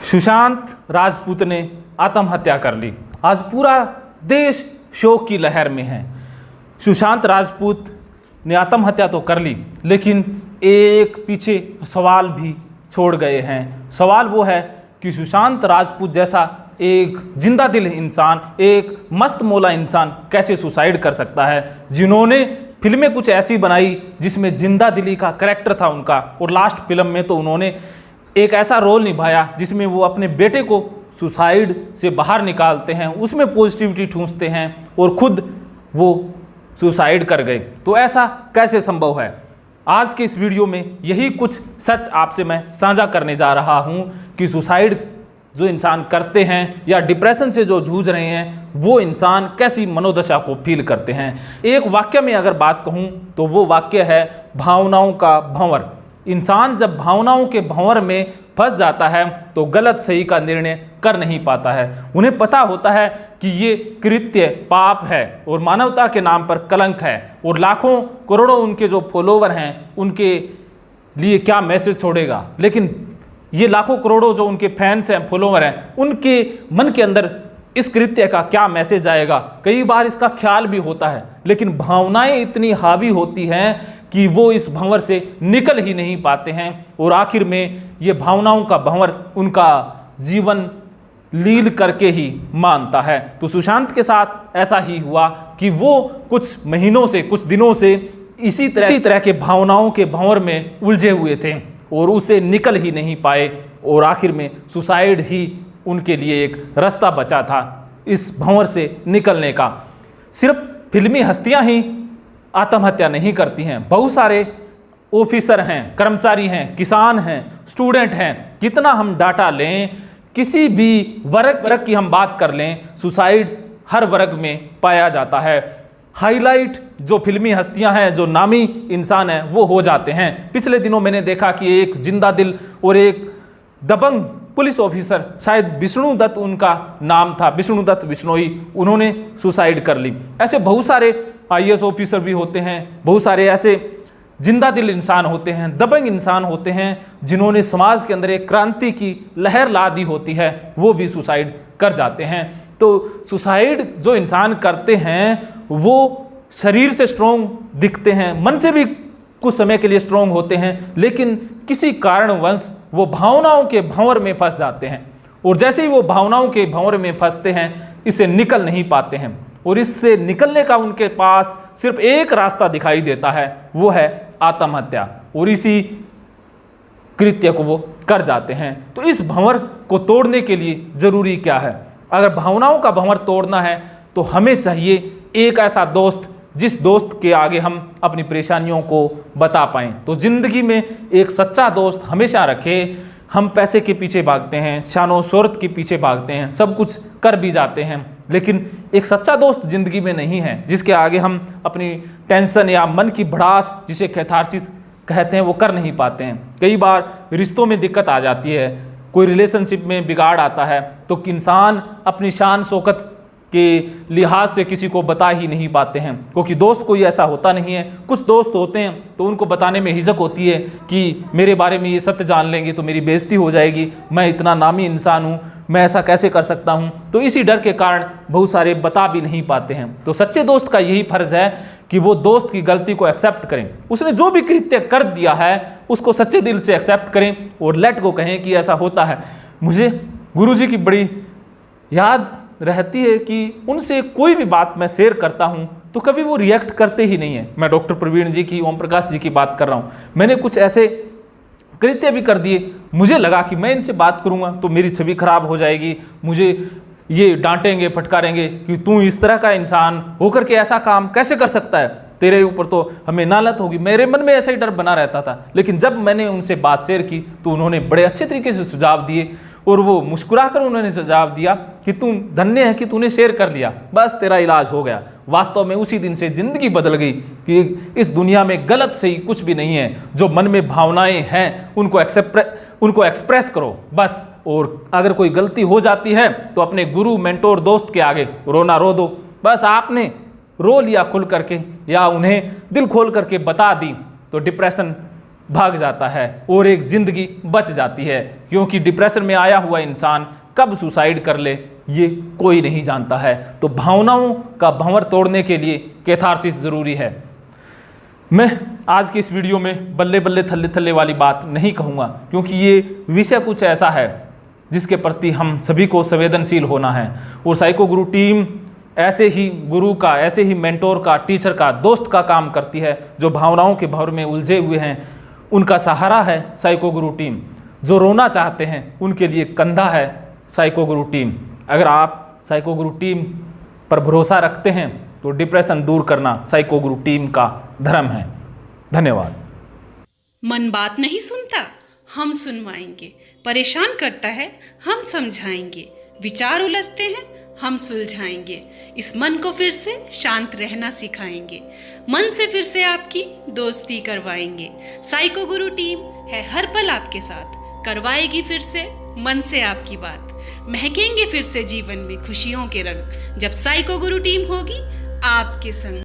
सुशांत राजपूत ने आत्महत्या कर ली। आज पूरा देश शोक की लहर में है। सुशांत राजपूत ने आत्महत्या तो कर ली, लेकिन एक पीछे सवाल भी छोड़ गए हैं। सवाल वो है कि सुशांत राजपूत जैसा एक जिंदा दिल इंसान, एक मस्त मौला इंसान कैसे सुसाइड कर सकता है, जिन्होंने फिल्में कुछ ऐसी बनाई जिसमें जिंदा दिली का कैरेक्टर था उनका। और लास्ट फिल्म में तो उन्होंने एक ऐसा रोल निभाया जिसमें वो अपने बेटे को सुसाइड से बाहर निकालते हैं, उसमें पॉजिटिविटी ठूंसते हैं और खुद वो सुसाइड कर गए। तो ऐसा कैसे संभव है? आज के इस वीडियो में यही कुछ सच आपसे मैं साझा करने जा रहा हूं कि सुसाइड जो इंसान करते हैं या डिप्रेशन से जो जूझ रहे हैं, वो इंसान कैसी मनोदशा को फील करते हैं। एक वाक्य में अगर बात कहूं तो वो वाक्य है भावनाओं का भंवर। इंसान जब भावनाओं के भंवर में फंस जाता है तो गलत सही का निर्णय कर नहीं पाता है। उन्हें पता होता है कि ये कृत्य पाप है और मानवता के नाम पर कलंक है, और लाखों करोड़ों उनके जो फॉलोवर हैं उनके लिए क्या मैसेज छोड़ेगा। लेकिन ये लाखों करोड़ों जो उनके फैंस हैं, फॉलोवर हैं, उनके मन के अंदर इस कृत्य का क्या मैसेज आएगा, कई बार इसका ख्याल भी होता है। लेकिन भावनाएं इतनी हावी होती हैं कि वो इस भंवर से निकल ही नहीं पाते हैं, और आखिर में ये भावनाओं का भंवर उनका जीवन लील करके ही मानता है। तो सुशांत के साथ ऐसा ही हुआ कि वो कुछ महीनों से, कुछ दिनों से इसी तरह के भावनाओं के भंवर में उलझे हुए थे और उसे निकल ही नहीं पाए, और आखिर में सुसाइड ही उनके लिए एक रास्ता बचा था इस भंवर से निकलने का। सिर्फ फिल्मी हस्तियां ही आत्महत्या नहीं करती हैं, बहुत सारे ऑफिसर हैं, कर्मचारी हैं, किसान हैं, स्टूडेंट हैं, कितना हम डाटा लें, किसी भी वर्ग की हम बात कर लें, सुसाइड हर वर्ग में पाया जाता है। हाईलाइट जो फिल्मी हस्तियां हैं, जो नामी इंसान हैं, वो हो जाते हैं। पिछले दिनों मैंने देखा कि एक जिंदा दिल और एक दबंग पुलिस ऑफिसर, शायद विष्णु दत्त उनका नाम था, विष्णु दत्त बिश्नोई, उन्होंने सुसाइड कर ली। ऐसे बहुत सारे आईएएस ऑफिसर भी होते हैं, बहुत सारे ऐसे जिंदा दिल इंसान होते हैं, दबंग इंसान होते हैं, जिन्होंने समाज के अंदर एक क्रांति की लहर ला दी होती है, वो भी सुसाइड कर जाते हैं। तो सुसाइड जो इंसान करते हैं वो शरीर से स्ट्रोंग दिखते हैं, मन से भी कुछ समय के लिए स्ट्रोंग होते हैं, लेकिन किसी कारणवश वो भावनाओं के भंवर में फंस जाते हैं, और जैसे ही वो भावनाओं के भंवर में फंसते हैं इसे निकल नहीं पाते हैं, और इससे निकलने का उनके पास सिर्फ एक रास्ता दिखाई देता है, वो है आत्महत्या, और इसी कृत्य को वो कर जाते हैं। तो इस भंवर को तोड़ने के लिए जरूरी क्या है? अगर भावनाओं का भंवर तोड़ना है तो हमें चाहिए एक ऐसा दोस्त जिस दोस्त के आगे हम अपनी परेशानियों को बता पाएं। तो जिंदगी में एक सच्चा दोस्त हमेशा रखें। हम पैसे के पीछे भागते हैं, शानो शोहरत के पीछे भागते हैं, सब कुछ कर भी जाते हैं, लेकिन एक सच्चा दोस्त जिंदगी में नहीं है जिसके आगे हम अपनी टेंशन या मन की भड़ास, जिसे कैथारसिस कहते हैं, वो कर नहीं पाते हैं। कई बार रिश्तों में दिक्कत आ जाती है, कोई रिलेशनशिप में बिगाड़ आता है, तो इंसान अपनी शान शौकत के लिहाज से किसी को बता ही नहीं पाते हैं, क्योंकि दोस्त कोई ऐसा होता नहीं है। कुछ दोस्त होते हैं तो उनको बताने में हिचक होती है कि मेरे बारे में ये सत्य जान लेंगे तो मेरी बेइज्जती हो जाएगी, मैं इतना नामी इंसान हूँ, मैं ऐसा कैसे कर सकता हूँ। तो इसी डर के कारण बहुत सारे बता भी नहीं पाते हैं। तो सच्चे दोस्त का यही फर्ज है कि वो दोस्त की गलती को एक्सेप्ट करें, उसने जो भी कृत्य कर दिया है उसको सच्चे दिल से एक्सेप्ट करें और लेट गो कहें कि ऐसा होता है। मुझे गुरुजी की बड़ी याद रहती है कि उनसे कोई भी बात मैं शेयर करता हूं तो कभी वो रिएक्ट करते ही नहीं है। मैं डॉक्टर प्रवीण जी की, ओम प्रकाश जी की बात कर रहा हूं। मैंने कुछ ऐसे कृत्य भी कर दिए, मुझे लगा कि मैं इनसे बात करूंगा तो मेरी छवि खराब हो जाएगी, मुझे ये डांटेंगे, फटकारेंगे कि तू इस तरह का इंसान होकर के ऐसा काम कैसे कर सकता है, तेरे ऊपर तो हमें नालत होगी। मेरे मन में ऐसा ही डर बना रहता था। लेकिन जब मैंने उनसे बात शेयर की तो उन्होंने बड़े अच्छे तरीके से सुझाव दिए, और वो मुस्कुराकर उन्होंने सुझाव दिया कि तू धन्य है कि तूने शेयर कर लिया, बस तेरा इलाज हो गया। वास्तव में उसी दिन से जिंदगी बदल गई कि इस दुनिया में गलत सही कुछ भी नहीं है। जो मन में भावनाएं हैं उनको एक्सप्रेस करो बस। और अगर कोई गलती हो जाती है तो अपने गुरु, मेंटोर, दोस्त के आगे रोना रो दो। बस आपने रो लिया खुल करके या उन्हें दिल खोल करके बता दी तो डिप्रेशन भाग जाता है और एक ज़िंदगी बच जाती है, क्योंकि डिप्रेशन में आया हुआ इंसान कब सुसाइड कर ले ये कोई नहीं जानता है। तो भावनाओं का भंवर तोड़ने के लिए कैथारसिस ज़रूरी है। मैं आज की इस वीडियो में बल्ले बल्ले थल्ले थल्ले वाली बात नहीं कहूँगा, क्योंकि ये विषय कुछ ऐसा है जिसके प्रति हम सभी को संवेदनशील होना है। और साइको गुरु टीम ऐसे ही गुरु का, ऐसे ही मेंटोर का, टीचर का, दोस्त का काम करती है। जो भावनाओं के भंवर में उलझे हुए हैं उनका सहारा है साइको गुरु टीम। जो रोना चाहते हैं उनके लिए कंधा है साइको गुरु टीम। अगर आप साइको गुरु टीम पर भरोसा रखते हैं तो डिप्रेशन दूर करना साइको गुरु टीम का धर्म है। धन्यवाद। मन बात नहीं सुनता, हम सुनवाएंगे। परेशान करता है, हम समझाएंगे। विचार उलझते हैं, हम सुलझाएंगे। इस मन को फिर से शांत रहना सिखाएंगे। मन से फिर से आपकी दोस्ती करवाएंगे। साइको गुरु टीम है हर पल आपके साथ, करवाएगी फिर से मन से आपकी बात। महकेंगे फिर से जीवन में खुशियों के रंग, जब साइको गुरु टीम होगी आपके संग।